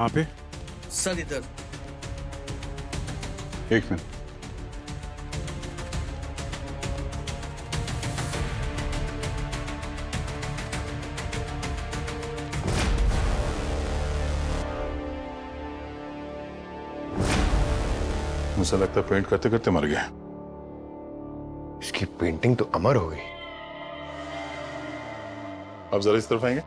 कहाँ पे? सर इधर। एक मिनट। मुझे लगता है पेंट करते करते मर गया। इसकी पेंटिंग तो अमर हो गई। अब जरा इस तरफ आएंगे।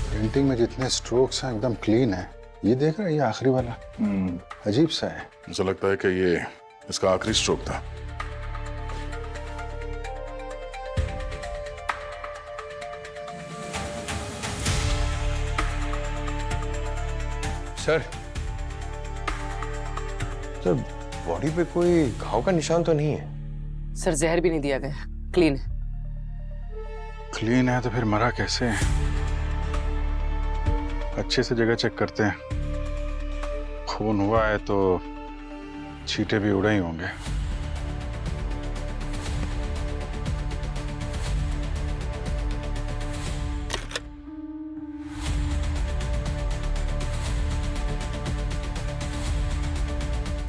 पेंटिंग में जितने स्ट्रोक्स हैं एकदम क्लीन है। ये देख रहा है, ये आखिरी वाला अजीब सा है। मुझे लगता है कि ये इसका आखिरी स्ट्रोक था। सर सर बॉडी पे कोई घाव का निशान तो नहीं है? सर जहर भी नहीं दिया गया, क्लीन है। क्लीन है तो फिर मरा कैसे है? अच्छे से जगह चेक करते हैं। खून हुआ है तो छींटे भी उड़े ही होंगे।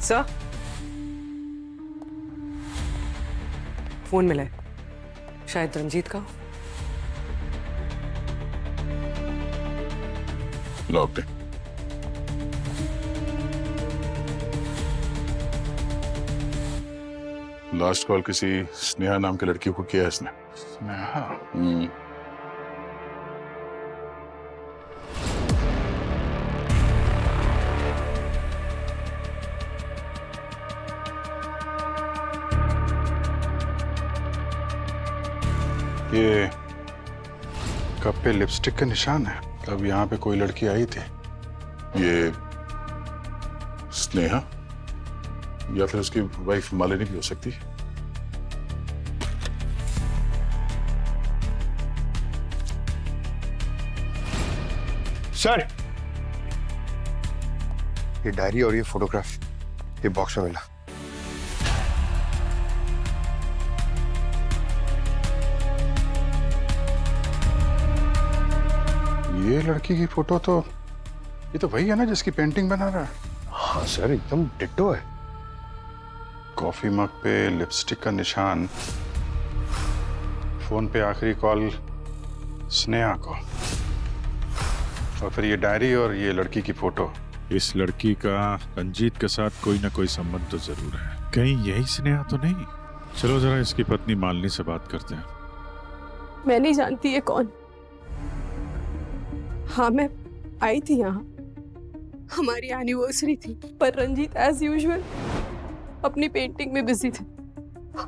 सर फोन मिला है, शायद रंजीत का। लॉक्ड है। लास्ट कॉल किसी स्नेहा नाम की लड़की को किया है इसने। स्नेहा? ये कप पे लिपस्टिक के निशान है। तब यहाँ पे कोई लड़की आई थी। ये स्नेहा या फिर उसकी वाइफ मालिनी भी हो सकती है। सर ये डायरी और ये फोटोग्राफ ये बॉक्स में मिला। ये लड़की की फोटो तो ये तो वही है ना जिसकी पेंटिंग बना रहा है। हाँ सर एकदम डिट्टो है। कॉफी मग पे लिपस्टिक का निशान, फोन पे आखिरी कॉल स्नेहा को, और फिर ये डायरी और ये लड़की की फोटो। इस लड़की का रंजीत के साथ कोई ना कोई संबंध तो जरूर है। कहीं यही स्नेहा तो नहीं? चलो जरा इसकी पत्नी मालिनी से बात करते हैं। मैं नहीं जानती ये कौन। हाँ मैं आई थी यहाँ, हमारी एनिवर्सरी थी, पर रंजीत एज यूजुअल अपनी पेंटिंग में बिजी थे।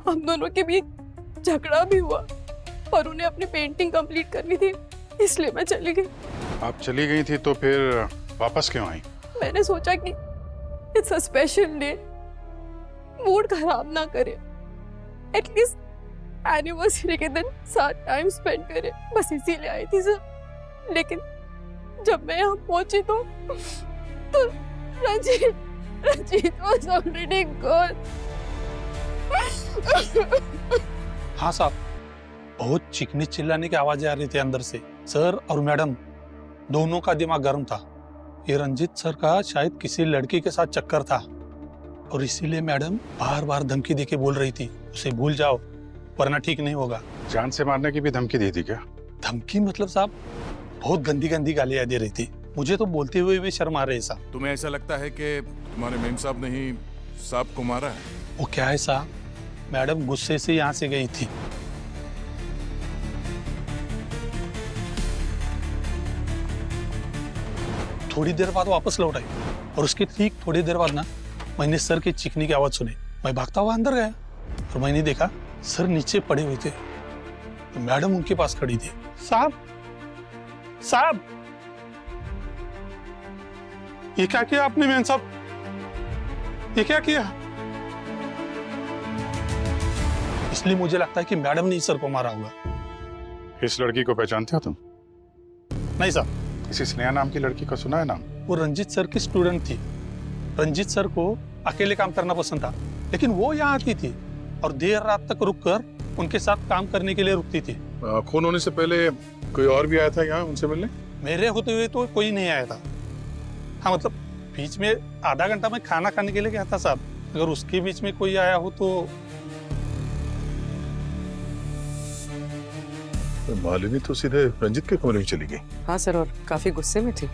हम दोनों के बीच झगड़ा भी हुआ और उन्हें अपनी पेंटिंग कंप्लीट करनी थी, इसलिए मैं चली गई। आप चली गई थी तो फिर वापस क्यों आई? मैंने सोचा कि it's a special day, mood खराब ना करे, एटलीस्ट एनिवर्सरी के दिन साथ टाइम स्पेंड करे, बस इसीलिए आई थी सर। लेकिन जब मैं यहाँ पहुंची तो रंजीत was already gone। हाँ साहब, बहुत चीखने चिल्लाने की आवाजें आ रही थी अंदर से। सर और मैडम दोनों का दिमाग गर्म था। ये रंजीत सर का शायद किसी लड़की के साथ चक्कर था और इसीलिए मैडम बार बार धमकी देके बोल रही थी उसे भूल जाओ वरना ठीक नहीं होगा। जान से मारने की भी धमकी दी थी क्या? धमकी मतलब साहब बहुत गंदी गंदी गालियां दे रही थी। मुझे तो बोलते हुए भी शर्म आ रही साहब। तुम्हें ऐसा लगता है कि तुम्हारे मेम साहब ने ही साहब को मारा है? वो क्या है साहब, मैडम गुस्से से यहाँ से गई थी। थोड़ी देर बाद वापस लौट आई और उसके ठीक थोड़ी देर बाद ना मैंने सर की चीखने की आवाज सुनी। मैं भागता हुआ अंदर गया और मैंने देखा सर नीचे पड़े हुए थे तो मैडम उनके पास खड़ी थी। साहब साहब ये क्या किया आपने मेम साहब, ये क्या किया? इसलिए मुझे लगता है कि मैडम ने सर को मारा होगा। इस लड़की को पहचानते हो तुम? नहीं साहब, किसी स्नेहा नाम की लड़की का सुना है नाम? वो रंजीत सर की स्टूडेंट थी। रंजीत सर को अकेले काम करना पसंद था, लेकिन वो यहाँ आती थी और देर रात तक रुककर उनके साथ काम करने के लिए रुकती थी। खून होने से पहले कोई और भी आया था यहाँ उनसे मिलने? मेरे होते हुए तो कोई नहीं आया था। हाँ मतलब बीच में आधा घंटा मैं खाना खाने के लिए गया था साहब, अगर उसके बीच में कोई आया हो तो। मालिनी तो सीधे रंजीत के कमरे में चली गई। हाँ सर, और काफी गुस्से में थी।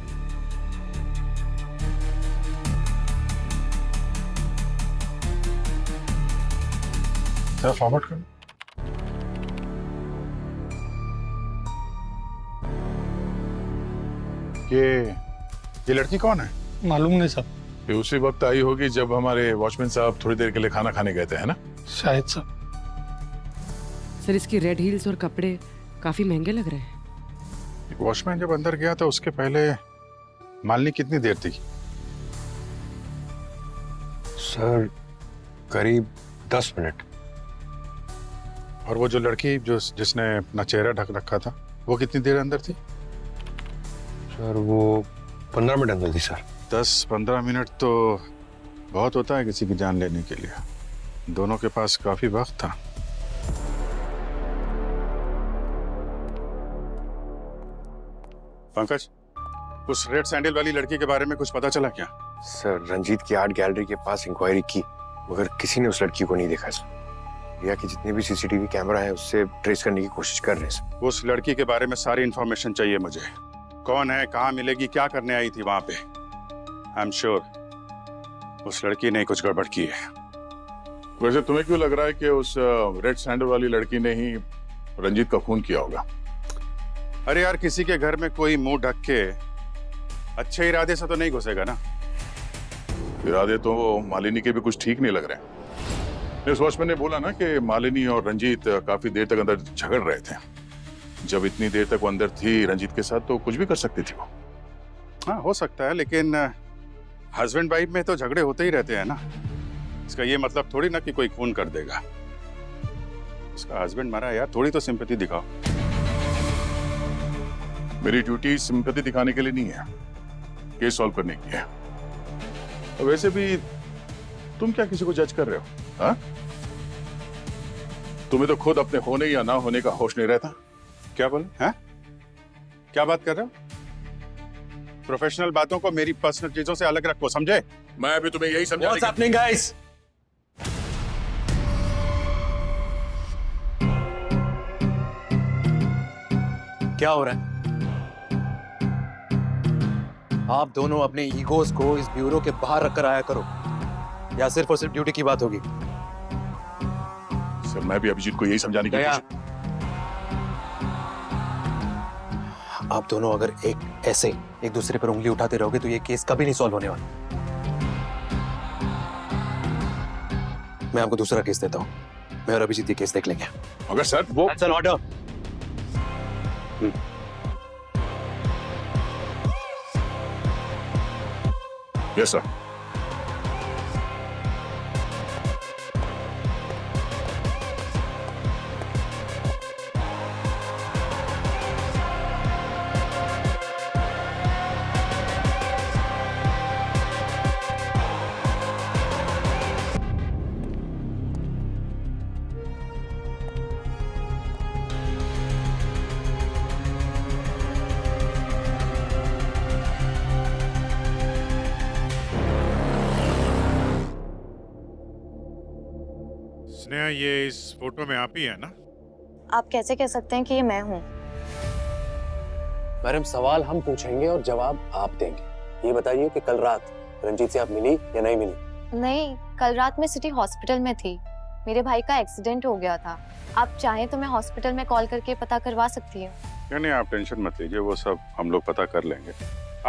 फॉरवर्ड कर। ये लड़की कौन है? मालूम नहीं साहब। ये उसी वक्त आई होगी जब हमारे वॉचमैन साहब थोड़ी देर के लिए खाना खाने गए थे, है ना? शायद साहब। सर इसकी रेड हील्स और कपड़े काफी महंगे लग रहे हैं। वॉचमैन जब अंदर गया था उसके पहले मालिनी कितनी देर थी? सर करीब 10 मिनट। और वो जो लड़की जिसने अपना चेहरा ढक रखा था वो कितनी देर अंदर थी? सर वो 15 मिनट अंदर थी सर। 10-15 मिनट तो बहुत होता है किसी की जान लेने के लिए। दोनों के पास काफी वक्त था। पंकज, उस रेड सैंडल वाली लड़की के बारे में कुछ पता चला क्या? सर रंजीत की आर्ट गैलरी के पास इंक्वायरी की मगर किसी ने उस लड़की को नहीं देखा सर। रिया की जितने भी सीसीटीवी कैमरा है उससे ट्रेस करने की कोशिश कर रहे हैं सर। उस लड़की के बारे में सारी इंफॉर्मेशन चाहिए मुझे। कौन है, कहाँ मिलेगी, क्या करने आई थी वहां पे? आई एम श्योर उस लड़की ने कुछ गड़बड़ की है। वैसे तुम्हें क्यों लग रहा है कि उस रेड सैंडल वाली लड़की ने ही रंजीत का खून किया होगा? अरे यार, किसी के घर में कोई मुंह ढक के अच्छे इरादे से तो नहीं घुसेगा ना। इरादे तो मालिनी के भी कुछ ठीक नहीं लग रहे। इस वॉचमैन ने बोला ना कि मालिनी और रंजीत काफी देर तक अंदर झगड़ रहे थे। जब इतनी देर तक वो अंदर थी रंजीत के साथ तो कुछ भी कर सकती थी वो। हाँ हो सकता है, लेकिन हस्बैंड वाइफ में तो झगड़े होते ही रहते हैं ना। इसका ये मतलब थोड़ी ना कि कोई खून कर देगा। इसका हस्बैंड मरा है यार, थोड़ी तो सिंपैथी दिखाओ। मेरी ड्यूटी सिंपैथी दिखाने के लिए नहीं है, केस सॉल्व करने की है। और वैसे भी तुम क्या किसी को जज कर रहे हो? हाँ? तुम्हें तो खुद अपने होने या ना होने का होश नहीं रहता। क्या बोले? हैं? क्या बात कर रहे हो? प्रोफेशनल बातों को मेरी पर्सनल चीजों से अलग रखो, समझे? मैं भी तुम्हें यही समझा। What's happening, guys? क्या हो रहा है? आप दोनों अपने ईगोस को इस ब्यूरो के बाहर रखकर आया करो, या सिर्फ और सिर्फ ड्यूटी की बात होगी? सर मैं भी अभिजीत को यही समझाने की कोशिश। आप दोनों अगर ऐसे एक दूसरे पर उंगली उठाते रहोगे तो ये केस कभी नहीं सॉल्व होने वाला। मैं आपको दूसरा केस देता हूं। मैं और अभिजीत ये केस देख लेंगे। मगर सर वो That's an order. Yes sir. Sneha, ये इस फोटो में आप ही है ना? आप कैसे कह सकते हैं कि ये मैं हूँ? मैडम सवाल हम पूछेंगे और जवाब आप देंगे। ये बताइए कि कल रात रंजीत से आप मिली या नहीं मिली? नहीं, कल रात मैं सिटी हॉस्पिटल में थी। मेरे भाई का एक्सीडेंट हो गया था। आप चाहें तो मैं हॉस्पिटल में कॉल करके पता करवा सकती हूँ। नहीं, आप टेंशन मत लीजिए, वो सब हम लोग पता कर लेंगे।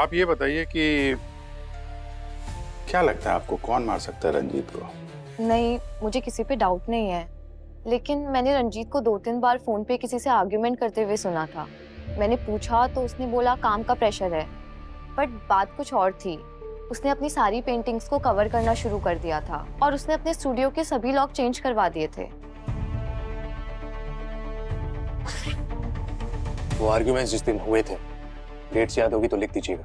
आप ये बताइए कि क्या लगता है आपको, कौन मार सकता है रंजीत को? नहीं, मुझे किसी पे डाउट नहीं है, लेकिन मैंने रंजीत को 2-3 बार फोन पे किसी से आर्ग्यूमेंट करते हुए सुना था। मैंने पूछा तो उसने बोला काम का प्रेशर है, बट बात कुछ और थी। उसने अपनी सारी पेंटिंग्स को कवर करना शुरू कर दिया था और उसने अपने स्टूडियो के सभी लॉक चेंज करवा दिए थे। वो आर्ग्यूमेंट्स जिस दिन हुए थे, डेट्स याद होगी तो लिख दीजिएगा।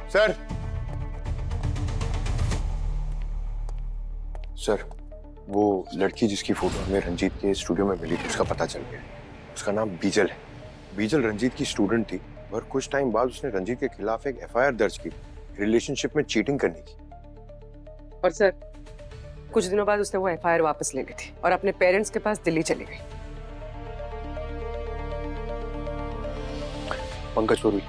सर, सर, वो लड़की जिसकी फोटो हमें रंजीत के स्टूडियो में मिली थी, उसका पता चल गया। उसका नाम बीजल है। बीजल रंजीत की स्टूडेंट थी, और कुछ टाइम बाद उसने रंजीत के खिलाफ एक एफआईआर दर्ज की रिलेशनशिप में चीटिंग करने की। और सर, कुछ दिनों बाद उसने वो एफआईआर वापस ले ली थी और अपने पेरेंट्स के पास दिल्ली चली गई। पंकज पुरी,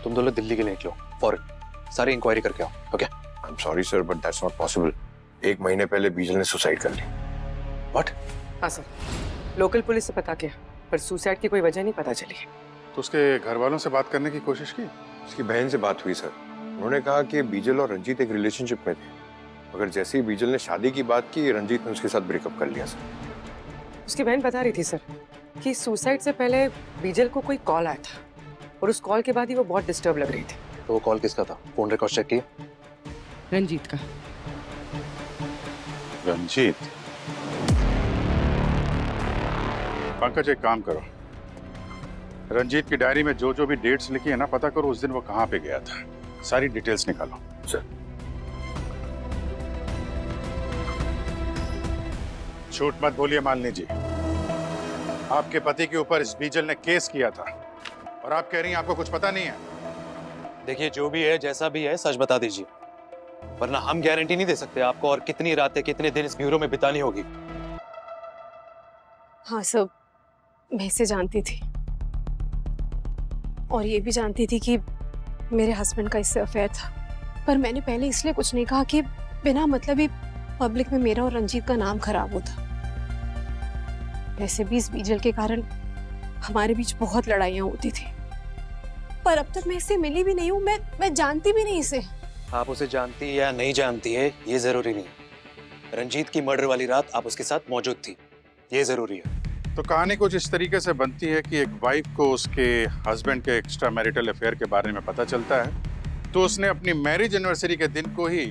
तुम दोनों दिल्ली के लिए निकलो फौरन, सारी इंक्वायरी करके आओ। Okay? I am sorry sir, but that's not possible. 1 महीने पहले बीजल ने सुसाइड कर ली। व्हाट? हाँ सर, लोकल पुलिस से पता किया, पर सुसाइड की कोई वजह नहीं पता चली। तो उसके घर वालों से बात करने की कोशिश की? उसकी बहन से बात हुई सर। उन्होंने कहा कि बीजल और रंजीत एक रिलेशनशिप में थे, मगर जैसे ही बीजल ने शादी की बात की, रंजीत ने उसके साथ ब्रेकअप कर लिया सर। उसकी बहन बता रही थी सर कि सुसाइड से पहले बीजल को कोई कॉल आया था, और उस कॉल के बाद ही वो बहुत डिस्टर्ब लग रही थी। तो वो कॉल किसका था? फोन रिकॉर्ड चेक किए? रंजीत का। रंजीत? पंकज, एक काम करो, रंजीत की डायरी में जो जो भी डेट्स लिखी है ना, पता करो उस दिन वो कहाँ पे गया था। सारी डिटेल्स निकालो। सर। झूठ मत बोलिए मालिनी जी, आपके पति के ऊपर इस बीजल ने केस किया था, और आप कह रही हैं आपको कुछ पता नहीं है। देखिए, जो भी है, जैसा भी है, सच बता दीजिए, वरना हम गारंटी नहीं दे सकते आपको और कितनी रातें, कितने दिन इस ब्यूरो में बितानी होगी। हाँ सब, मैं इसे जानती थी, और ये भी जानती थी कि मेरे हस्बैंड का इससे अफेयर था, पर मैंने पहले इसलिए कुछ नहीं कहा कि बिना मतलब ही पब्लिक में मेरा और रंजीत का नाम खराब होता। वैसे भी इस बीजल के कारण हमारे बीच बहुत लड़ाइयाँ होती थी, पर अब तक मैं इससे मिली भी नहीं हूँ, मैं जानती भी नहीं इसे। आप उसे जानती है या नहीं जानती है, ये जरूरी नहीं। रंजीत की मर्डर वाली रात आप उसके साथ मौजूद थी, ये जरूरी है। तो कहानी कुछ इस तरीके से बनती है कि एक वाइफ को उसके हस्बैंड के एक्स्ट्रा मैरिटल अफेयर के बारे में पता चलता है, तो उसने अपनी मैरिज एनिवर्सरी के दिन को ही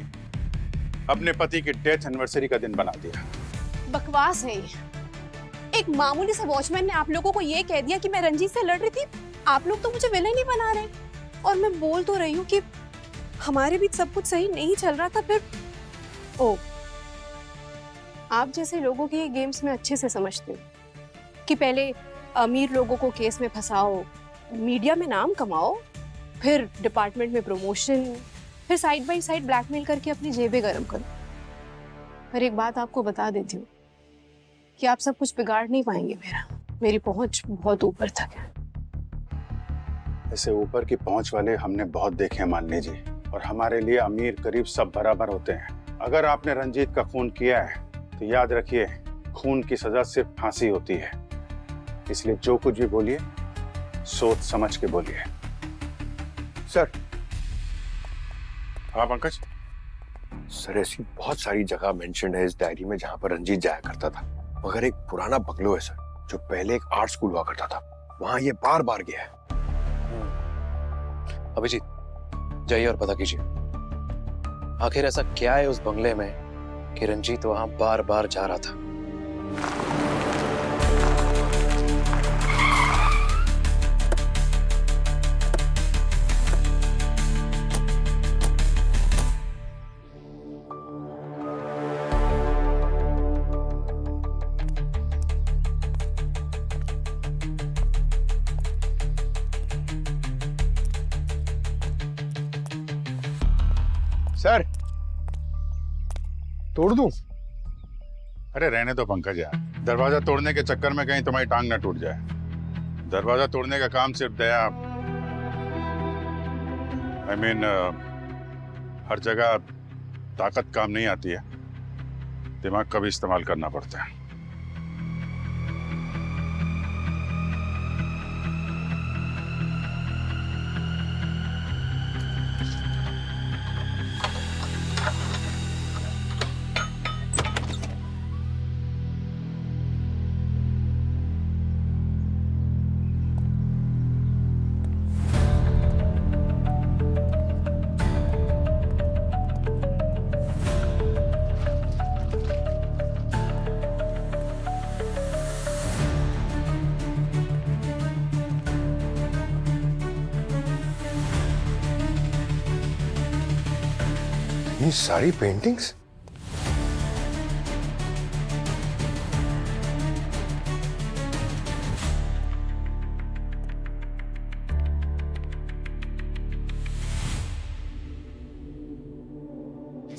अपने पति की डेथ एनिवर्सरी का दिन बना दिया। बकवास है ये। एक मामूली से वॉचमैन ने आप लोगों को ये कह दिया कि मैं रंजीत से लड़ रही थी। आप लोग तो मुझे विलेन ही बना रहे, और मैं बोल तो रही हूँ कि हमारे बीच सब कुछ सही नहीं चल रहा था। फिर ओ, आप जैसे लोगों के ये गेम्स में अच्छे से समझते हो कि पहले अमीर लोगों को केस में फंसाओ, मीडिया में नाम कमाओ, फिर डिपार्टमेंट में प्रमोशन, फिर साइड बाय साइड ब्लैकमेल करके अपनी जेबें गर्म करो। पर एक बात आपको बता देती हूँ कि आप सब कुछ बिगाड़ नहीं पाएंगे। मेरी पहुंच बहुत ऊपर तक है। ऐसे ऊपर की पहुंच वाले हमने बहुत देखे हैं मालिनी जी, और हमारे लिए अमीर गरीब सब बराबर होते हैं। अगर आपने रंजीत का खून किया है तो याद रखिए, खून की सजा सिर्फ फांसी होती है। इसलिए जो कुछ भी बोलिए सोच समझ के बोलिए। सर। हाँ पंकज। सर, ऐसी बहुत सारी जगह मेंशन है इस डायरी में जहां पर रंजीत जाया करता था, मगर एक पुराना बंगलो है सर, जो पहले एक आर्ट स्कूल हुआ करता था, वहां ये बार बार गया है। अभिजीत, जाइए और पता कीजिए आखिर ऐसा क्या है उस बंगले में कि रंजीत वहां बार बार जा रहा था। सर, तोड़ दूं? अरे रहने दो पंकज यार, दरवाजा तोड़ने के चक्कर में कहीं तुम्हारी टांग ना टूट जाए। दरवाजा तोड़ने का काम सिर्फ दया, I mean, हर जगह ताकत काम नहीं आती है, दिमाग का भी इस्तेमाल करना पड़ता है। ये सारी पेंटिंग्स?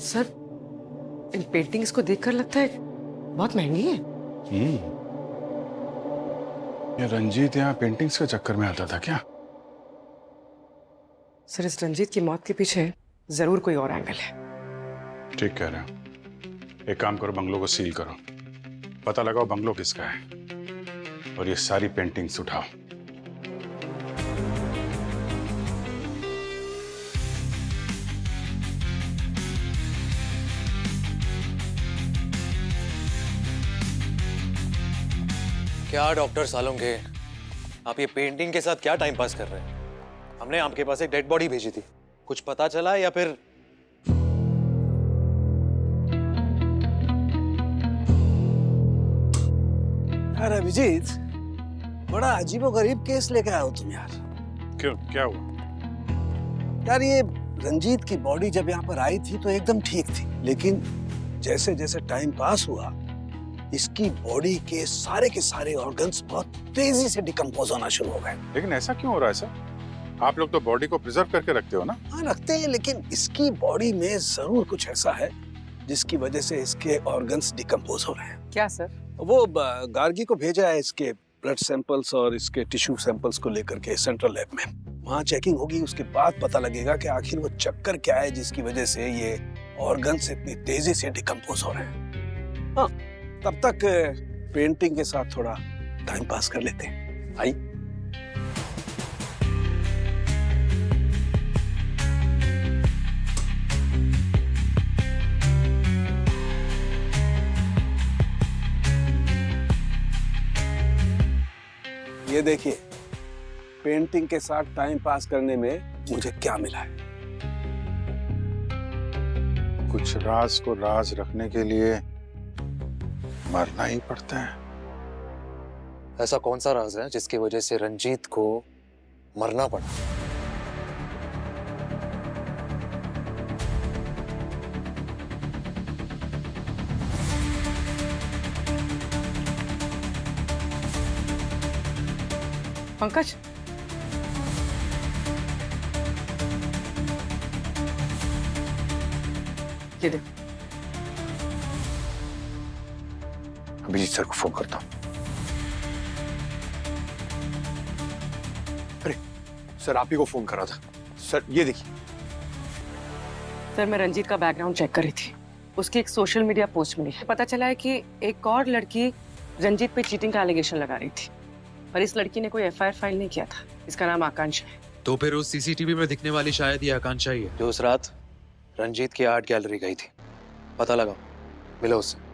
सर, इन पेंटिंग्स को देखकर लगता है बहुत महंगी है। ये रंजीत यहाँ पेंटिंग्स के चक्कर में आता था क्या? सर, इस रंजीत की मौत के पीछे जरूर कोई और एंगल है। ठीक कह रहे हो। एक काम करो, बंगलों को सील करो, पता लगाओ बंगलो किसका है, और ये सारी पेंटिंग्स उठाओ। क्या डॉक्टर सालोंगे, आप ये पेंटिंग के साथ क्या टाइम पास कर रहे हैं? हमने आपके पास एक डेड बॉडी भेजी थी, कुछ पता चला या फिर? यार अभिजीत, बड़ा अजीबोगरीब केस लेके आए हो तुम यार। क्यों, क्या हुआ? यार ये रंजीत की बॉडी जब यहाँ पर आई थी तो एकदम ठीक थी, लेकिन जैसे जैसे टाइम पास हुआ इसकी बॉडी के सारे ऑर्गन्स बहुत तेजी से डिकम्पोज होना शुरू हो गए। लेकिन ऐसा क्यों हो रहा है सर? आप लोग तो बॉडी को प्रिजर्व करके रखते हो ना? हाँ रखते हैं, लेकिन इसकी बॉडी में जरूर कुछ ऐसा है जिसकी वजह से इसके ऑर्गन्स डिकम्पोज हो रहे हैं। क्या सर? वो गार्गी को भेजा है इसके ब्लड सैंपल्स और इसके टिश्यू सैंपल्स को लेकर के सेंट्रल लैब में। वहाँ चेकिंग होगी, उसके बाद पता लगेगा कि आखिर वो चक्कर क्या है जिसकी वजह से ये ऑर्गन्स इतनी तेजी से डिकम्पोज हो रहे हैं। हाँ, तब तक पेंटिंग के साथ थोड़ा टाइम पास कर लेते हैं। आई ये देखिए, पेंटिंग के साथ टाइम पास करने में मुझे क्या मिला है। कुछ राज को राज रखने के लिए मरना ही पड़ता है। ऐसा कौन सा राज है जिसकी वजह से रंजीत को मरना पड़ा? पंकज, ये देख। अभिजीत सर को फोन करता हूँ। अरे सर, आप ही को फोन करा था। सर ये देखिए। सर, मैं रंजीत का बैकग्राउंड चेक कर रही थी, उसकी एक सोशल मीडिया पोस्ट मिली है। पता चला है कि एक और लड़की रंजीत पे चीटिंग का एलिगेशन लगा रही थी, पर इस लड़की ने कोई एफआईआर फाइल नहीं किया था। इसका नाम आकांक्षा है। तो फिर उस सीसीटीवी में दिखने वाली शायद ये आकांक्षा ही है जो उस रात रंजीत की आर्ट गैलरी गई थी। पता लगाओ, मिलो उससे।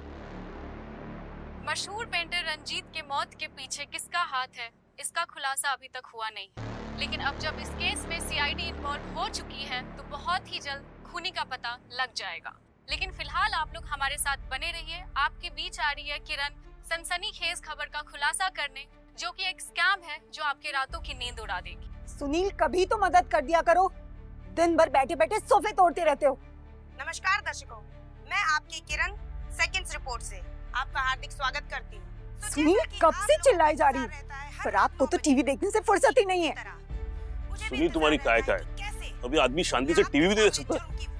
मशहूर पेंटर रंजीत के मौत के पीछे किसका हाथ है, इसका खुलासा अभी तक हुआ नहीं है, लेकिन अब जब इस केस में सीआईडी इन्वॉल्व हो चुकी है तो बहुत ही जल्द खूनी का पता लग जाएगा। लेकिन फिलहाल आप लोग हमारे साथ बने रहिए। आपके बीच आ रही है किरण, सनसनीखेज खबर का खुलासा करने, जो कि एक स्कैम है जो आपके रातों की नींद उड़ा देगी। सुनील, कभी तो मदद कर दिया करो, दिन भर बैठे बैठे सोफे तोड़ते रहते हो। नमस्कार दर्शकों, मैं आपकी किरण सेकंड्स रिपोर्ट से आपका हार्दिक स्वागत करती हूँ। सुनील, कब से चिल्लाई जा रही है, पर आपको तो टीवी देखने से फुर्सत ही नहीं है। सुनील, तुम्हारी काय है? अभी आदमी शांति से टीवी भी नहीं देख सकता।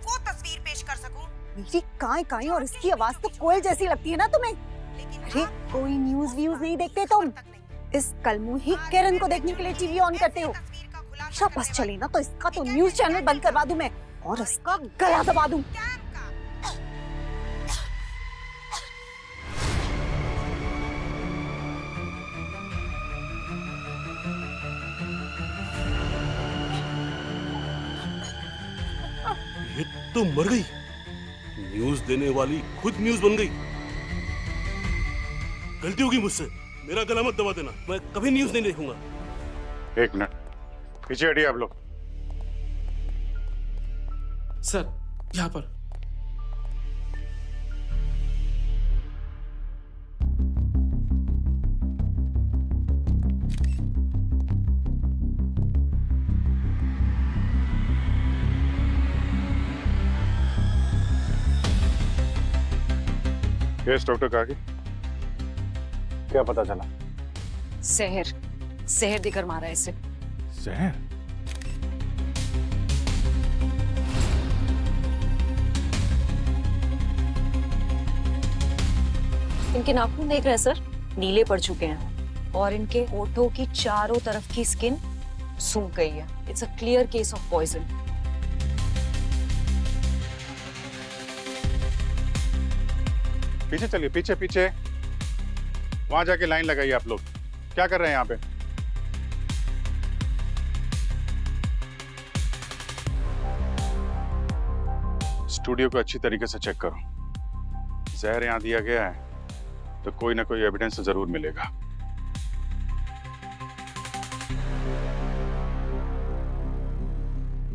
वो तस्वीर पेश कर सकूं। मेरी काय और इसकी आवाज तो कोयल जैसी लगती है ना तुम्हें? अरे कोई न्यूज व्यूज नहीं देखते तुम? इस कलमुही किरण को देखने के लिए टीवी ऑन करते हो। बस चले ना तो इसका तो न्यूज चैनल बंद करवा दूं मैं, और इसका गला दबा दूं। ये तो मर गई। न्यूज देने वाली खुद न्यूज बन गई। गलती होगी मुझसे, मेरा गला मत दबा देना। मैं कभी न्यूज नहीं देखूंगा। एक मिनट, पीछे हटिए आप लोग। सर, यहाँ पर। यस डॉक्टर काकी, क्या पता चला? जहर देकर मारा इसे। जहर? इनके नाखून देख रहे हैं सर, नीले पड़ चुके हैं और इनके होठों की चारों तरफ की स्किन सूख गई है। It's a clear case of poison. पीछे चलिए, पीछे पीछे, वहां जाके लाइन लगाइए आप लोग। क्या कर रहे हैं यहाँ पे? स्टूडियो को अच्छी तरीके से चेक करो। जहर यहाँ दिया गया है तो कोई ना कोई एविडेंस जरूर मिलेगा।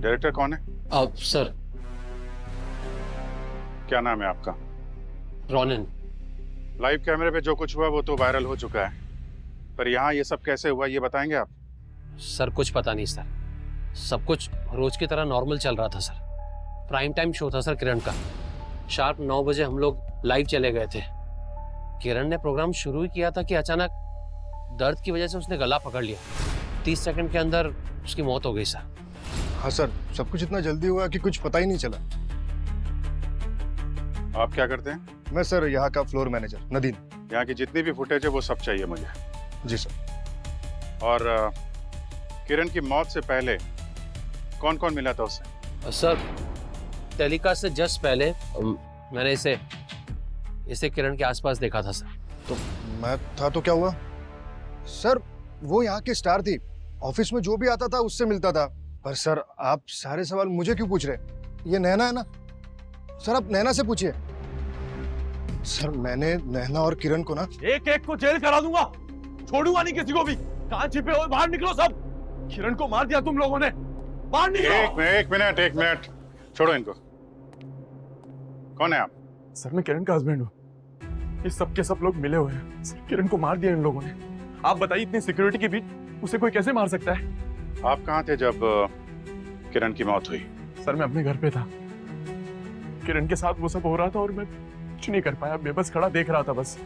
डायरेक्टर कौन है? अब सर, क्या नाम है आपका? रोनिन। लाइव कैमरे पे जो कुछ हुआ वो तो वायरल हो चुका है, पर यहाँ ये सब कैसे हुआ ये बताएंगे आप? सर कुछ पता नहीं सर, सब कुछ रोज की तरह नॉर्मल चल रहा था सर। प्राइम टाइम शो था सर किरण का। शार्प 9 बजे हम लोग लाइव चले गए थे। किरण ने प्रोग्राम शुरू ही किया था कि अचानक दर्द की वजह से उसने गला पकड़ लिया। 30 सेकंड के अंदर उसकी मौत हो गई सर। हाँ सर, सब कुछ इतना जल्दी हुआ कि कुछ पता ही नहीं चला। आप क्या करते हैं? मैं सर यहाँ का फ्लोर मैनेजर नदीम। यहाँ की जितनी भी फुटेज है वो सब चाहिए मुझे। जी सर। और किरण की मौत से पहले कौन कौन मिला था उससे? सर टेलीकास्ट से जस्ट पहले मैंने इसे किरण के आसपास देखा था सर। तो मैं था तो क्या हुआ? सर वो यहाँ की स्टार थी, ऑफिस में जो भी आता था उससे मिलता था। पर सर आप सारे सवाल मुझे क्यों पूछ रहे? ये नैना है ना सर, आप नैना से पूछिए। सर मैंने नैना और किरण को ना एक एक को जेल करा दूंगा, छोड़ूंगा नहीं किसी को भी। कहां छिपे हो? बाहर निकलो सब। किरण को मार दिया तुम लोगों ने, बाहर निकलो। एक मिनट, छोड़ो इनको। कौन है आप? सर मैं किरण का हस्बैंड हूँ। ये सब के सब लोग मिले हुए हैं। सर, किरण को मार दिया इन लोगों ने। आप बताइए इतनी सिक्योरिटी के बीच उसे कोई कैसे मार सकता है? आप कहाँ थे जब किरण की मौत हुई? सर मैं अपने घर पे था, किरण के साथ वो सब हो रहा था और मैं कुछ नहीं कर पाया। मैं बस खड़ा देख रहा था। बस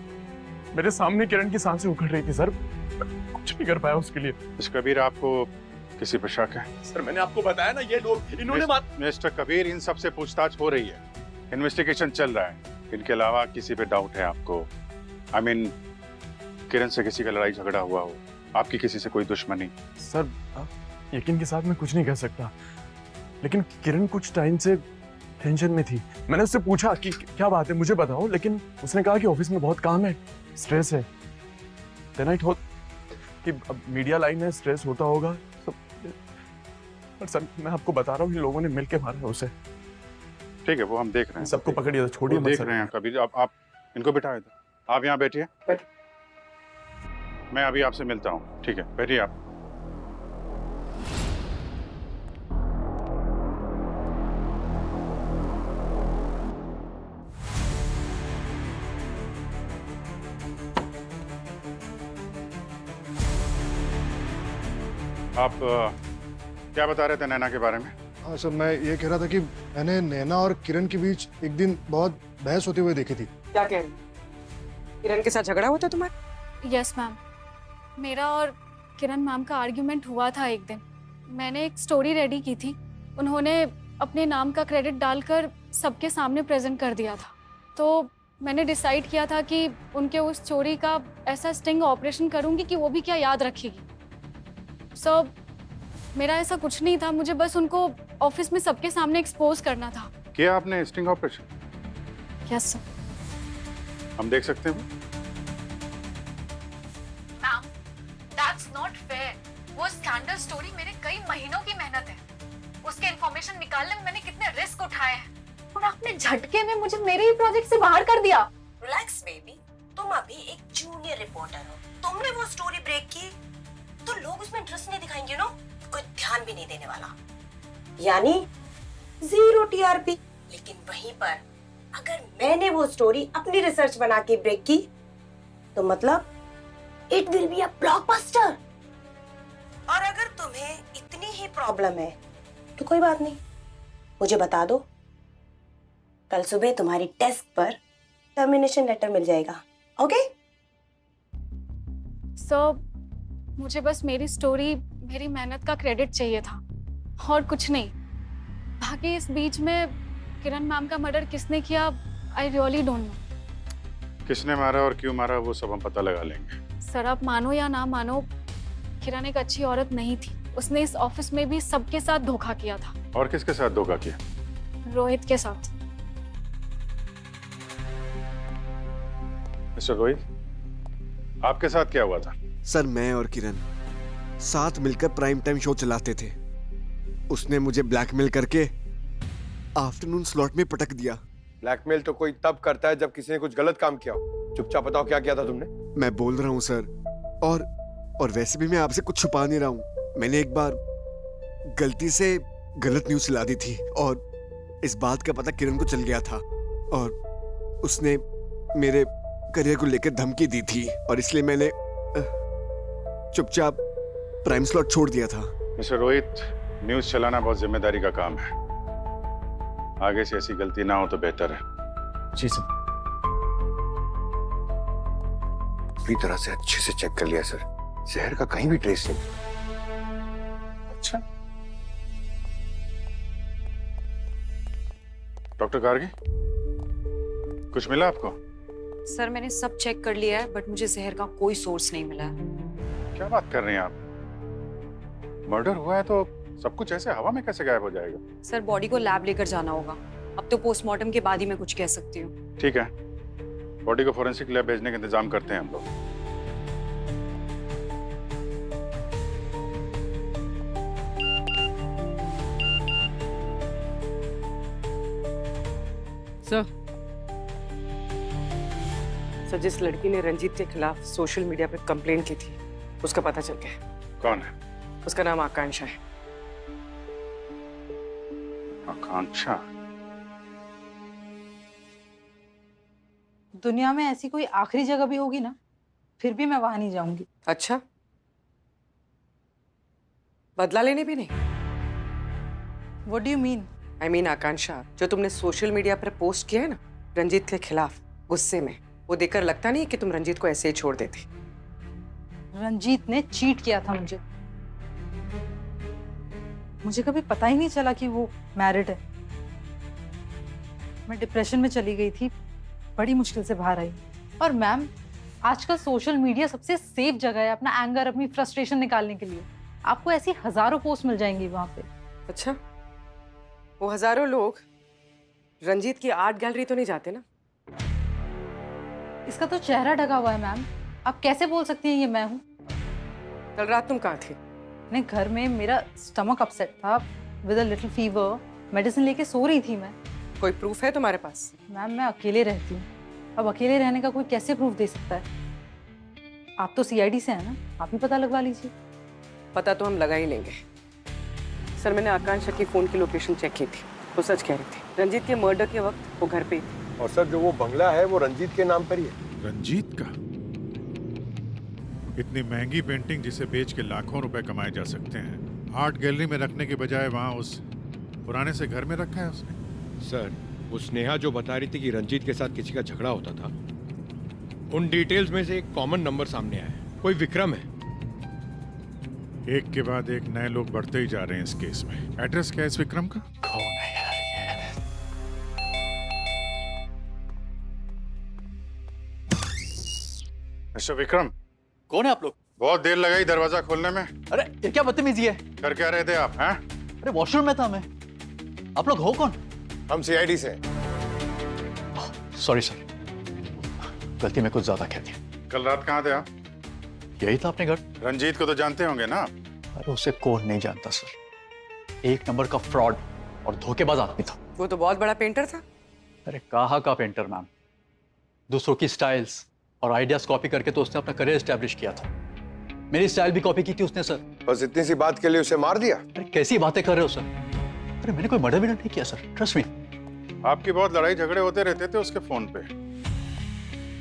मेरे सामने किरण की सांसें उखड़ रही थी सर, कुछ नहीं कर पाया उसके लिए। मिस्टर कबीर, आपको किसी पर शक है? सर मैंने आपको बताया ना, ये लोग इन्होंने मिस्टर कबीर, इन सब से पूछताछ हो रही है, इन्वेस्टिगेशन चल रहा है। इनके अलावा किसी पे डाउट है आपको? I mean, किरण से किसी का लड़ाई झगड़ा हुआ हो, आपकी किसी से कोई दुश्मनी? सर यकीन के साथ मैं कुछ नहीं कह सकता, लेकिन किरण कुछ टाइम से टेंशन में थी। मैंने उससे पूछा कि क्या बात है, मुझे बताओ, लेकिन उसने कहा कि ऑफिस में बहुत काम है, स्ट्रेस है। Then I thought कि अब मीडिया लाइन है, स्ट्रेस होता होगा। पर सर मैं आपको बता रहा हूँ, इन लोगों ने मिलके मारा है उसे। ठीक है, वो हम देख रहे हैं। सबको पकड़िए, छोड़िए मत। देख रहे हैं कबीर। आप इनको बिठाए थे, आप यहाँ बैठिए। मैं अभी आपसे मिलता हूँ। ठीक है, बैठिए आप। आप क्या बता रहे थे नैना के बारे में? हाँ सर, मैं ये कह रहा था कि मैंने नैना और किरण के बीच एक दिन बहुत बहस होते हुए देखी थी। क्या कह रही? किरण के साथ झगड़ा हुआ था तुम्हारा? यस मैम, मेरा और किरण मैम का आर्ग्यूमेंट हुआ था एक दिन। मैंने एक स्टोरी रेडी की थी, उन्होंने अपने नाम का क्रेडिट डालकर सबके सामने प्रेजेंट कर दिया था। तो मैंने डिसाइड किया था कि उनके उस स्टोरी का ऐसा स्टिंग ऑपरेशन करूंगी कि वो भी क्या याद रखेगी। सर मेरा ऐसा कुछ नहीं था, मुझे बस उनको ऑफिस में सबके सामने एक्सपोज करना था। किया आपने स्टिंग ऑपरेशन? Yes sir. हम देख सकते हैं? Ma'am, that's not fair. वो स्कैंडल स्टोरी मेरे कई महीनों की मेहनत है। उसके इंफॉर्मेशन निकालने में मैंने कितने रिस्क उठाए हैं, और आपने झटके में मुझे मेरे ही प्रोजेक्ट से बाहर कर दिया। रिलैक्स बेबी, तुम अभी एक जूनियर रिपोर्टर हो। तुमने वो स्टोरी ब्रेक की तो लोग उसमें इंटरेस्ट नहीं दिखाएंगे, नो कोई ध्यान भी नहीं देने वाला, यानी 0 टीआरपी। लेकिन वहीं पर अगर मैंने वो स्टोरी अपनी रिसर्च बना के ब्रेक की तो मतलब it will be a blockbuster. और अगर तुम्हें इतनी ही प्रॉब्लम है तो कोई बात नहीं, मुझे बता दो, कल सुबह तुम्हारी डेस्क पर टर्मिनेशन लेटर मिल जाएगा। ओके? सर मुझे बस मेरी स्टोरी, मेरी मेहनत का क्रेडिट चाहिए था और कुछ नहीं। बाकी इस बीच में किरण मैम का मर्डर किसने किया, आई रियली डोंट नो। किसने मारा और क्यों मारा वो सब हम पता लगा लेंगे। सर आप मानो या ना मानो, किरण एक अच्छी औरत नहीं थी। उसने इस ऑफिस में भी सबके साथ धोखा किया था। और किसके साथ धोखा किया? रोहित के साथ। मिस्टर रोहित, आपके साथ क्या हुआ था? सर मैं और किरण साथ मिलकर प्राइम टाइम शो चलाते थे। उसने मुझे ब्लैकमेल करके आफ्टरनून स्लॉट में पटक दिया। ब्लैकमेल तो कोई तब करता है जब किसी ने कुछ गलत काम किया हो। चुपचाप बताओ क्या किया था तुमने? मैं बोल रहा हूँ सर, और वैसे भी मैं आपसे कुछ छुपा नहीं रहा हूँ। मैंने एक बार गलती से गलत न्यूज़ चला दी थी और इस बात का पता किरण को चल गया था और उसने मेरे करियर को लेकर धमकी दी थी और इसलिए मैंने चुपचाप प्राइम स्लॉट छोड़ दिया था। मिस्टर रोहित, न्यूज़ चलाना बहुत जिम्मेदारी का काम है। आगे से ऐसी गलती ना हो तो बेहतर है। जी सर। पूरी तरह से अच्छे से चेक कर लिया सर, जहर का कहीं भी ट्रेस नहीं। अच्छा, डॉक्टर गार्गी, कुछ मिला आपको? सर मैंने सब चेक कर लिया है बट मुझे जहर का कोई सोर्स नहीं मिला है। क्या बात कर रही हैं आप? मर्डर हुआ है तो सब कुछ ऐसे हवा में कैसे गायब हो जाएगा? सर बॉडी को लैब लेकर जाना होगा। अब तो पोस्टमार्टम के बाद ही मैं कुछ कह सकती हूँ। ठीक है, बॉडी को फोरेंसिक लैब भेजने का इंतजाम करते हैं हम लोग। सर जिस लड़की ने रंजीत के खिलाफ सोशल मीडिया पे कंप्लेंट की थी उसका पता चल गया। कौन है? उसका नाम आकांक्षा है। आकांक्षा? दुनिया में ऐसी कोई आखिरी जगह भी होगी ना, फिर भी मैं वहां नहीं जाऊंगी। अच्छा, बदला लेने भी नहीं? What do you mean? I mean आकांक्षा, जो तुमने सोशल मीडिया पर पोस्ट किया है ना रंजीत के खिलाफ गुस्से में, वो देखकर लगता नहीं कि तुम रंजीत को ऐसे ही छोड़ देते। रंजीत ने चीट किया था मुझे। मुझे कभी पता ही नहीं चला कि वो मैरिड है। मैं डिप्रेशन में चली गई थी, बड़ी मुश्किल से बाहर आई। और मैम, आजकल सोशल मीडिया सबसे सेफ जगह है अपना एंगर, अपनी फ्रस्ट्रेशन निकालने के लिए। आपको ऐसी हजारों पोस्ट मिल जाएंगी वहां पे। अच्छा, वो हजारों लोग रंजीत की आर्ट गैलरी तो नहीं जाते ना? इसका तो चेहरा ढका हुआ है मैम, आप कैसे बोल सकती हैं ये मैं हूँ? कल रात तुम कहाँ थी? अपने घर में मेरा स्टमक अपसेट था with a little fever, medicine लेके सो रही थी मैं। कोई प्रूफ है तुम्हारे पास? मैम मैं अकेले रहती हूँ, अब अकेले रहने का कोई कैसे प्रूफ दे सकता है? आप तो सीआईडी से हैं ना, आप ही पता लगवा लीजिए। पता तो हम लगा ही लेंगे। सर मैंने आकांक्षा की फोन की लोकेशन चेक की थी, वो सच कह रही थी। रंजीत के मर्डर के वक्त वो घर पे थी। और सर जो वो बंगला है वो रंजीत के नाम पर ही है। रंजीत का? इतनी महंगी पेंटिंग जिसे बेच के लाखों रुपए कमाए जा सकते हैं, आर्ट गैलरी में रखने के बजाय वहां उस पुराने से घर में रखा है उसने। सर वो स्नेहा जो बता रही थी कि रंजीत के साथ किसी का झगड़ा होता था, उन डिटेल्स में से एक कॉमन नंबर सामने आया है, कोई विक्रम है। एक के बाद एक नए लोग बढ़ते ही जा रहे हैं इस केस में। एड्रेस क्या है इस विक्रम का? कौन है यार? मिस्टर विक्रम। कौन है आप लोग? बहुत देर लगाई दरवाजा खोलने में। अरे ये क्या बदतमीजी है? कर क्या रहे थे आप? हैं? अरे वॉशरूम में था मैं। आप लोग हो कौन? हम सीआईडी से। सॉरी सर, गलती में कुछ ज्यादा कह दिया। कल रात कहाँ थे आप? यही था अपने घर। रंजीत को तो जानते होंगे ना? अरे उसे कौन नहीं जानता सर, एक नंबर का फ्रॉड और धोखेबाज आदमी था। वो तो बहुत बड़ा पेंटर था। अरे कहाँ का पेंटर मैम, दूसरों की स्टाइल्स और आइडियाज कॉपी करके तो उसने अपना करियर एस्टेब्लिश किया था। मेरी स्टाइल भी कॉपी की थी उसने सर। बस इतनी सी बात के लिए उसे मार दिया? अरे कैसी बातें कर रहे हो सर? अरे मैंने कोई मर्डर नहीं किया सर, ट्रस्ट मी। आपकी बहुत लड़ाई झगड़े होते रहते थे उसके फोन पे,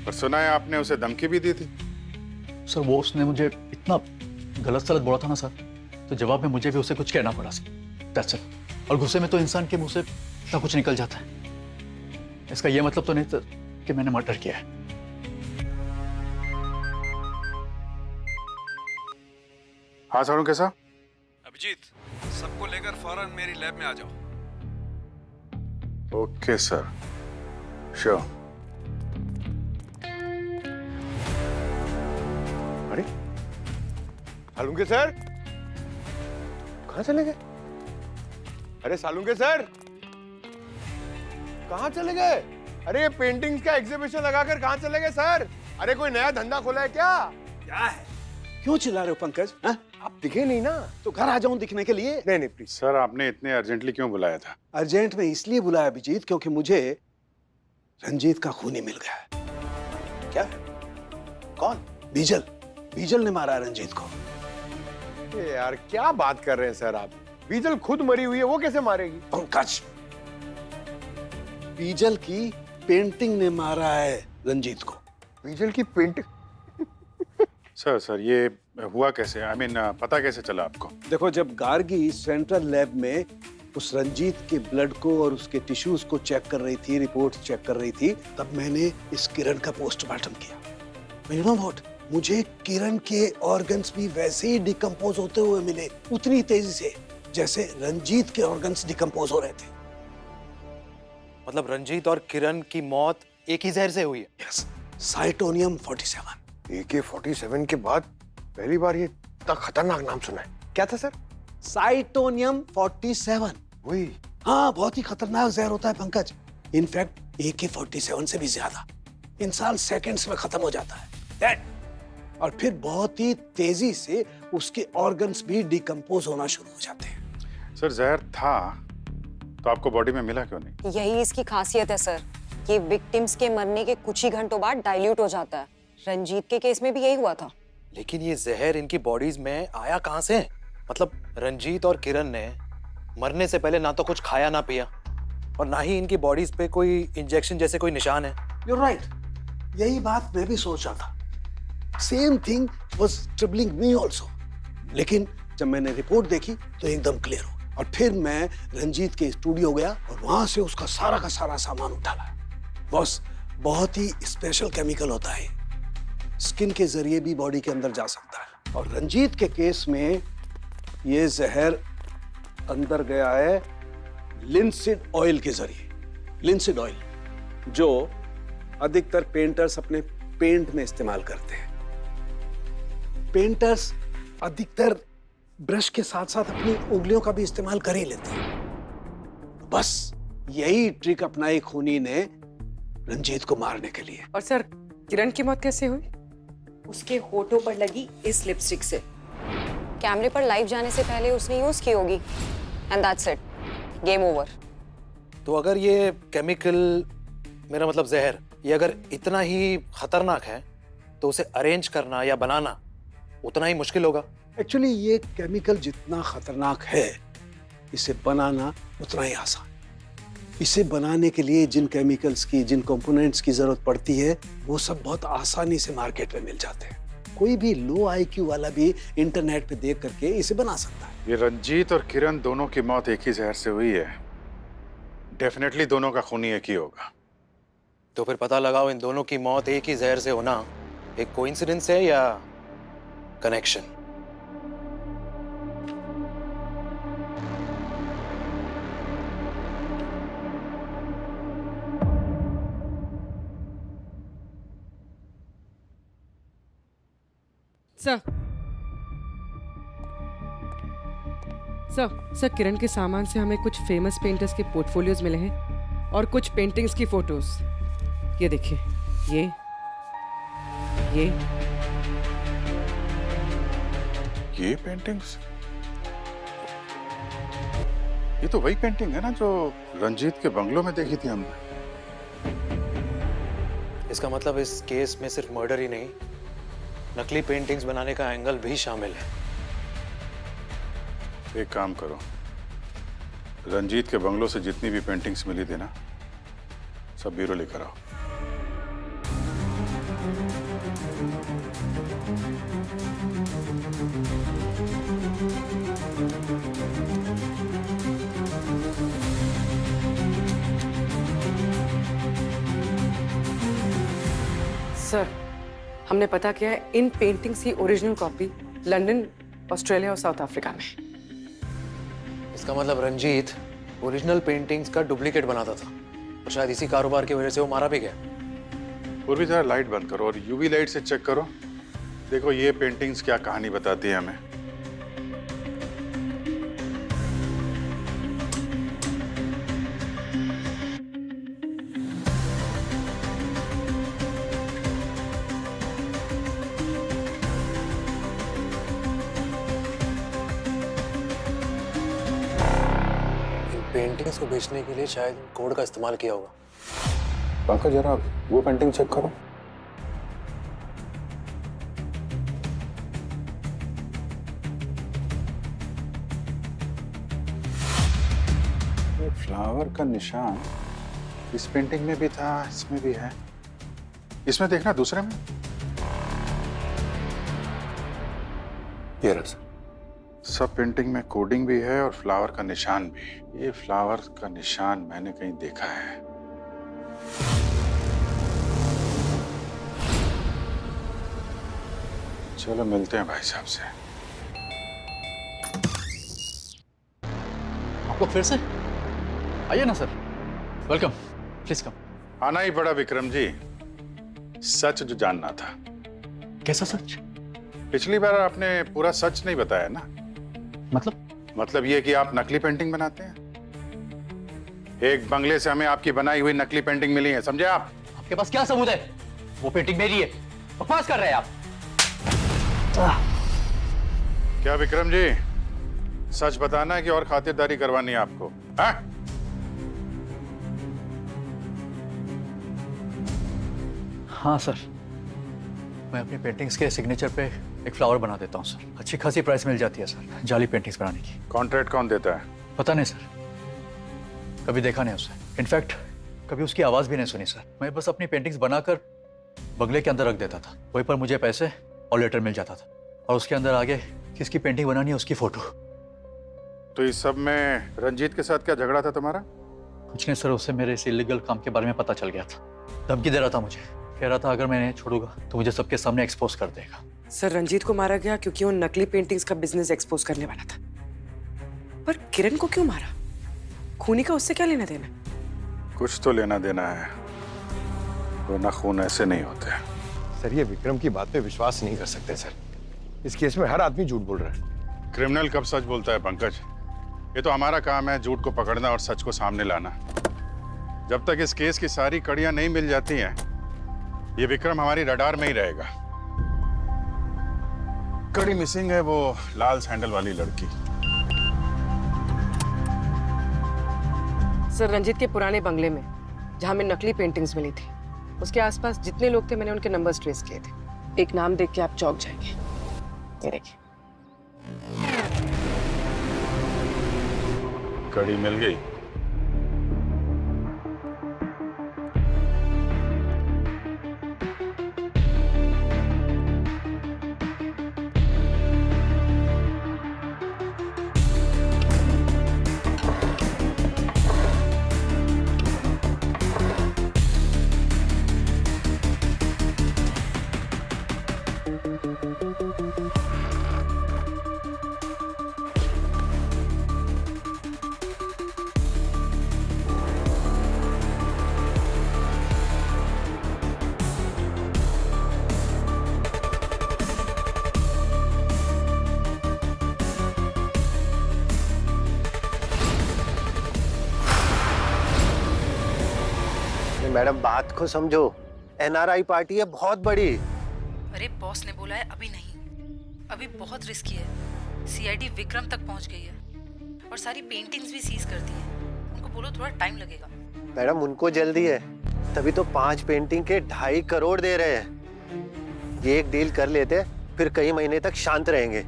और सुना है आपने उसे धमकी भी दी थी। सर वो उसने मुझे इतना गलत सलत बोला था ना सर, तो जवाब में मुझे भी उसे कुछ कहना पड़ा सर। That's it. और गुस्से में तो इंसान के मुंह से इतना कुछ निकल जाता है। इसका ये मतलब तो नहीं था कि मैंने मर्डर किया है। हाँ सारू, कैसा? अभिजीत, सबको लेकर फौरन मेरी लैब में आ जाओ। Okay sir, sure. Salunke sir कहाँ चले गए? अरे सालुंके सर कहाँ चले गए? अरे ये पेंटिंग्स का एग्जीबिशन लगाकर कहाँ चले गए सर? अरे कोई नया धंधा खोला है क्या? क्या है? क्यों चिल्ला रहे हो पंकज? आप दिखे नहीं ना, तो घर आ जाऊं दिखने के लिए। नहीं नहीं प्लीज। सर आपने इतने अर्जेंटली क्यों बुलाया था? अर्जेंट में इसलिए बुलाया अभिजीत, क्योंकि मुझे रंजीत का खूनी मिल गया है। क्या? कौन? बीजल। बीजल ने मारा रंजीत को। ये यार क्या बात कर रहे हैं सर आप? बीजल खुद मरी हुई है, वो कैसे मारेगी? पंकज, बीजल की पेंटिंग ने मारा है रंजीत को। बीजल की पेंटिंग? सर ये हुआ कैसे? आई मीन पता कैसे चला आपको? देखो, जब गार्गी सेंट्रल लैब में उस रंजीत के ब्लड को और उसके टिश्यूज को चेक कर रही थी, रिपोर्ट चेक कर रही थी, तब मैंने इस किरण का पोस्टमार्टम किया। यू नो व्हाट, मुझे किरण के ऑर्गन्स भी वैसे ही डिकम्पोज होते हुए मिले, उतनी तेजी से जैसे रंजीत के ऑर्गन्स डिकम्पोज हो रहे थे। मतलब रंजीत और किरण की मौत एक ही जहर से हुई है? यस, साइटोनियम 47। AK-47 के बाद पहली बार ये इतना खतरनाक नाम सुना है। क्या था सर? साइटोनियम 47। वही। हाँ, बहुत ही खतरनाक जहर होता है पंकज। इनफैक्ट AK-47 से भी ज्यादा। इंसान सेकंड्स में खत्म हो जाता है। और फिर बहुत ही तेजी से उसके ऑर्गन्स भी डिकम्पोज होना शुरू हो जाते हैं। सर जहर था तो आपको बॉडी में मिला क्यों नहीं? यही इसकी खासियत है सर, कि विक्टिम्स के मरने के कुछ ही घंटों बाद डाइल्यूट हो जाता है। रंजीत के केस में भी यही हुआ था। लेकिन ये जहर इनकी बॉडीज में आया कहाँ से? मतलब रंजीत और किरण ने मरने से पहले ना तो कुछ खाया ना पिया, और ना ही इनकी बॉडीज पे कोई इंजेक्शन जैसे कोई निशान है। You're right. यही बात मैं भी सोच रहा था। Same thing was troubling me also. लेकिन जब मैंने रिपोर्ट देखी तो एकदम क्लियर हो, और फिर मैं रंजीत के स्टूडियो गया और वहां से उसका सारा का सारा सामान उठा लाया। बॉस, बहुत ही स्पेशल केमिकल होता है, स्किन के जरिए भी बॉडी के अंदर जा सकता है। और रंजीत के केस में ये जहर अंदर गया है लिंसिड ऑयल के जरिए। लिंसिड ऑयल जो अधिकतर पेंटर्स अपने पेंट में इस्तेमाल करते हैं। पेंटर्स अधिकतर ब्रश के साथ साथ अपनी उंगलियों का भी इस्तेमाल कर ही लेते हैं। बस यही ट्रिक अपनाई खूनी ने रंजीत को मारने के लिए। और सर, किरण की मौत कैसे हुई? उसके होठों पर लगी इस लिपस्टिक से। कैमरे पर लाइव जाने से पहले उसने यूज की होगी, and that's it, game over. तो अगर ये केमिकल, मेरा मतलब जहर, ये अगर इतना ही खतरनाक है तो उसे अरेंज करना या बनाना उतना ही मुश्किल होगा। एक्चुअली ये केमिकल जितना खतरनाक है, इसे बनाना उतना ही आसान। इसे बनाने के लिए जिन केमिकल्स की, जिन कंपोनेंट्स की जरूरत पड़ती है, वो सब बहुत आसानी से मार्केट में मिल जाते हैं। कोई भी लो IQ वाला भी इंटरनेट पे देख करके इसे बना सकता है। ये रंजीत और किरण दोनों की मौत एक ही जहर से हुई है। डेफिनेटली दोनों का खूनी एक ही होगा। तो फिर पता लगाओ, इन दोनों की मौत एक ही जहर से होना एक कोइंसिडेंस है या कनेक्शन? सर, किरण के सामान से हमें कुछ फेमस पेंटर्स के पोर्टफोलियोज मिले हैं और कुछ पेंटिंग्स की फोटोज। ये देखिए, ये पेंटिंग्स, ये तो वही पेंटिंग है ना जो रंजीत के बंगलों में देखी थी हमने। इसका मतलब इस केस में सिर्फ मर्डर ही नहीं, नकली पेंटिंग्स बनाने का एंगल भी शामिल है। एक काम करो, रंजीत के बंगलों से जितनी भी पेंटिंग्स मिली थी ना, सब ब्यूरो लेकर आओ। सर, हमने पता किया है, इन पेंटिंग्स की ओरिजिनल कॉपी लंदन, ऑस्ट्रेलिया और साउथ अफ्रीका में। इसका मतलब रंजीत ओरिजिनल पेंटिंग्स का डुप्लीकेट बनाता था, और शायद इसी कारोबार की वजह से वो मारा भी गया। पूर्वी जरा लाइट बंद करो और यूवी लाइट से चेक करो देखो ये पेंटिंग्स क्या कहानी बताती है हमें। पेंटिंग्स को बेचने के लिए शायद कोड का इस्तेमाल किया होगा। पंकज जरा वो पेंटिंग चेक करो। ये फ्लावर का निशान इस पेंटिंग में भी था, इसमें भी है। इसमें देखना दूसरे में। ये रहा सर। सब पेंटिंग में कोडिंग भी है और फ्लावर का निशान भी। ये फ्लावर का निशान मैंने कहीं देखा है। चलो मिलते हैं भाई साहब से। आप लोग फिर से आइए ना सर। Welcome, please come. आना ही पड़ा विक्रम जी, सच जो जानना था। कैसा सच? पिछली बार आपने पूरा सच नहीं बताया ना। मतलब ये कि आप नकली पेंटिंग बनाते हैं। एक बंगले से हमें आपकी बनाई हुई नकली पेंटिंग मिली है, समझे आप? आपके पास क्या सबूत है? वो पेंटिंग मेरी है। बकवास कर रहे हैं आप। क्या विक्रम जी, सच बताना है कि और खातिरदारी करवानी है आपको? हाँ? हाँ सर, मैं अपनी पेंटिंग्स के सिग्नेचर पे एक फ्लावर बना देता हूँ सर। अच्छी खासी प्राइस मिल जाती है सर जाली पेंटिंग्स बनाने की। कॉन्ट्रैक्ट कौन देता है? पता नहीं सर, कभी देखा नहीं उसे। इनफैक्ट कभी उसकी आवाज भी नहीं सुनी सर। मैं बस अपनी पेंटिंग्स बनाकर बंगले के अंदर रख देता था। वहीं पर मुझे पैसे और लेटर मिल जाता था, और उसके अंदर आगे किसकी पेंटिंग बनानी है उसकी फोटो। तो इस सब में रंजीत के साथ क्या झगड़ा था तुम्हारा? कुछ नहीं सर, उससे मेरे इस इलीगल काम के बारे में पता चल गया था। धमकी दे रहा था मुझे, कह रहा था अगर मैं नहीं छोड़ूंगा तो मुझे सबके सामने एक्सपोज कर देगा। सर रंजीत को मारा गया क्योंकि वो नकली पेंटिंग्स का बिजनेस एक्सपोज करने वाला था। पर किरण को क्यों मारा? खूनी का उससे क्या लेना देना? कुछ तो लेना देना है, वरना खून ऐसे नहीं होते। सर ये विक्रम की बात पे विश्वास नहीं कर सकते सर। इस केस में हर आदमी झूठ बोल रहा है। क्रिमिनल कब सच बोलता है पंकज? ये तो हमारा काम है झूठ को पकड़ना और सच को सामने लाना। जब तक इस केस की सारी कड़ियां नहीं मिल जाती हैं, ये विक्रम हमारी रडार में ही रहेगा। कड़ी मिसिंग है वो लाल सैंडल वाली लड़की। सर रंजीत के पुराने बंगले में जहां में नकली पेंटिंग्स मिली थी, उसके आसपास जितने लोग थे मैंने उनके नंबर्स ट्रेस किए थे। एक नाम देख के आप चौंक जाएंगे। ये देखिए, कड़ी मिल गई। मैडम बात को समझो, एनआरआई पार्टी है बहुत बड़ी। अरे बॉस ने बोला है अभी नहीं, अभी बहुत रिस्की है। सीआईडी विक्रम तक पहुंच गई है और सारी पेंटिंग्स भी सीज कर दी है। उनको बोलो थोड़ा टाइम लगेगा। मैडम उनको जल्दी है, तभी तो 5 पेंटिंग के 2.5 करोड़ दे रहे हैं। ये एक डील कर लेते फिर कई महीने तक शांत रहेंगे।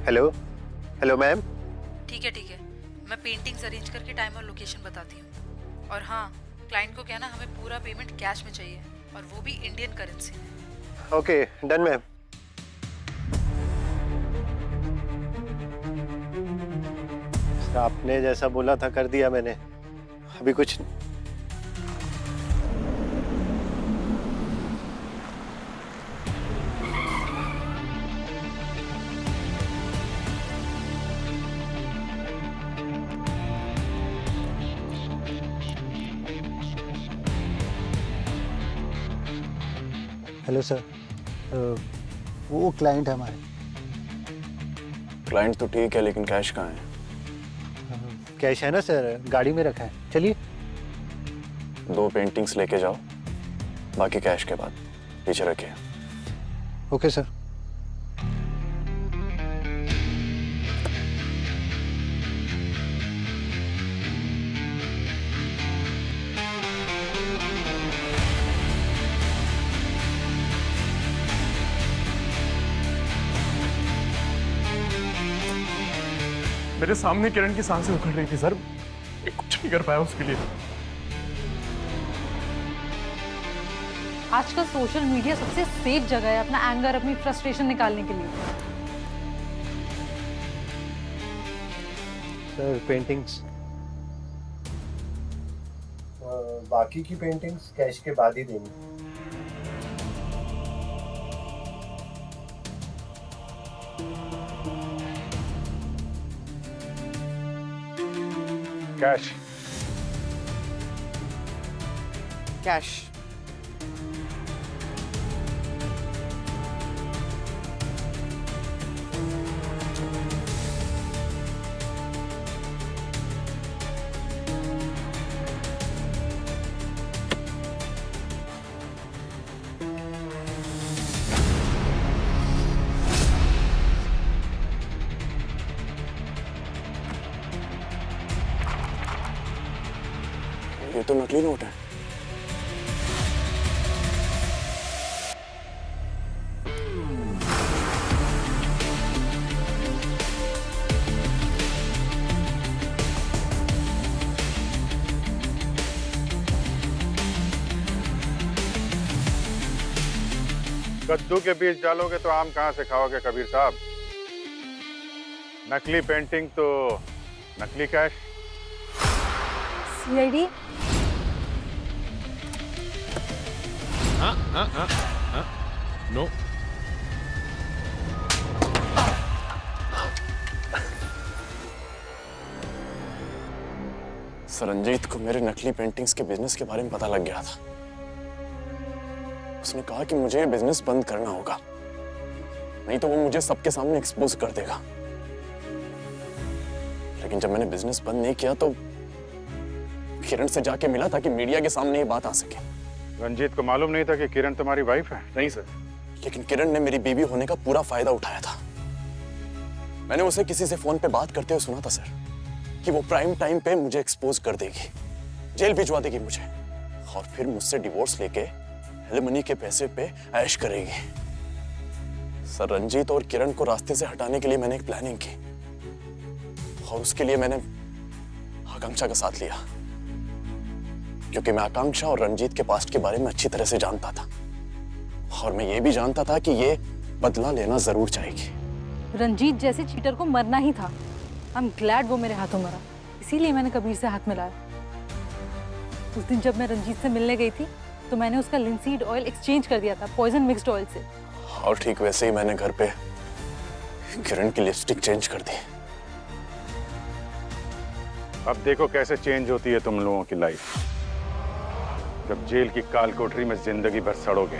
Hello hello ma'am. ठीक है, मैं पेंटिंग्स अरेंज करके टाइम और लोकेशन बताती हूँ। और हाँ, क्लाइंट को कहना हमें पूरा पेमेंट कैश में चाहिए, और वो भी Indian currency. Okay done ma'am. आपने जैसा बोला था कर दिया मैंने। अभी कुछ हेलो सर, वो क्लाइंट है हमारे। क्लाइंट तो ठीक है, लेकिन कैश कहाँ है? कैश है ना सर, गाड़ी में रखा है। चलिए। 2 पेंटिंग्स लेके जाओ, बाकी कैश के बाद पीछे रखिए। Okay sir. मेरे सामने किरण की सांसें उखड़ रही थी सर, मैं कुछ नहीं कर पाया उसके लिए। आजकल सोशल मीडिया सबसे सेफ जगह है अपना एंगर, अपनी फ्रस्ट्रेशन निकालने के लिए। सर पेंटिंग्स, बाकी की पेंटिंग्स कैश के बाद ही देंगे। कैश। कैश। ये तो नकली नोट है। कद्दू के बीज डालोगे तो आम कहाँ से खाओगे कबीर साहब? नकली पेंटिंग तो नकली कैश। सीआईडी? नो। रंजीत को मेरे नकली पेंटिंग्स के बिजनेस के बारे में पता लग गया था। उसने कहा कि मुझे बिजनेस बंद करना होगा, नहीं तो वो मुझे सबके सामने एक्सपोज कर देगा। लेकिन जब मैंने बिजनेस बंद नहीं किया तो किरण से जाके मिला ताकि मीडिया के सामने ये बात आ सके। रंजीत को मालूम नहीं था कि किरण तुम्हारी वाइफ है? नहीं सर, लेकिन किरण ने मेरी बीवी होने का पूरा फायदा उठाया था। मैंने उसे किसी से फोन पे बात करते हुए सुना था सर कि वो प्राइम टाइम पे मुझे एक्सपोज कर देगी, जेल भिजवा देगी मुझे, और फिर मुझसे डिवोर्स लेके एलिमनी के पैसे पे ऐश करेगी। सर, रंजीत और किरण को रास्ते से हटाने के लिए मैंने एक प्लानिंग की, और उसके लिए मैंने आकांक्षा का साथ लिया, क्योंकि मैं आकांक्षा और रंजीत के पास्ट के बारे में अच्छी तरह से जानता था, और मैं ये भी जानता था कि ये बदला लेना जरूर चाहेगी। रंजीत जैसे चीटर को मरना ही था। आई एम ग्लैड वो मेरे हाथों मरा, इसीलिए मैंने कबीर से हाथ मिलाया। उस दिन जब मैं रंजीत से मिलने गई थी तो मैंने उसका लिंसीड ऑयल एक्सचेंज कर दिया था पॉइजन मिक्स्ड ऑयल से। और ठीक वैसे ही मैंने घर पे किरण की लिपस्टिक चेंज कर दी। अब देखो कैसे चेंज होती है तुम लोगों की लाइफ, जब जेल की काल कोठरी में जिंदगी भर सड़ोगे।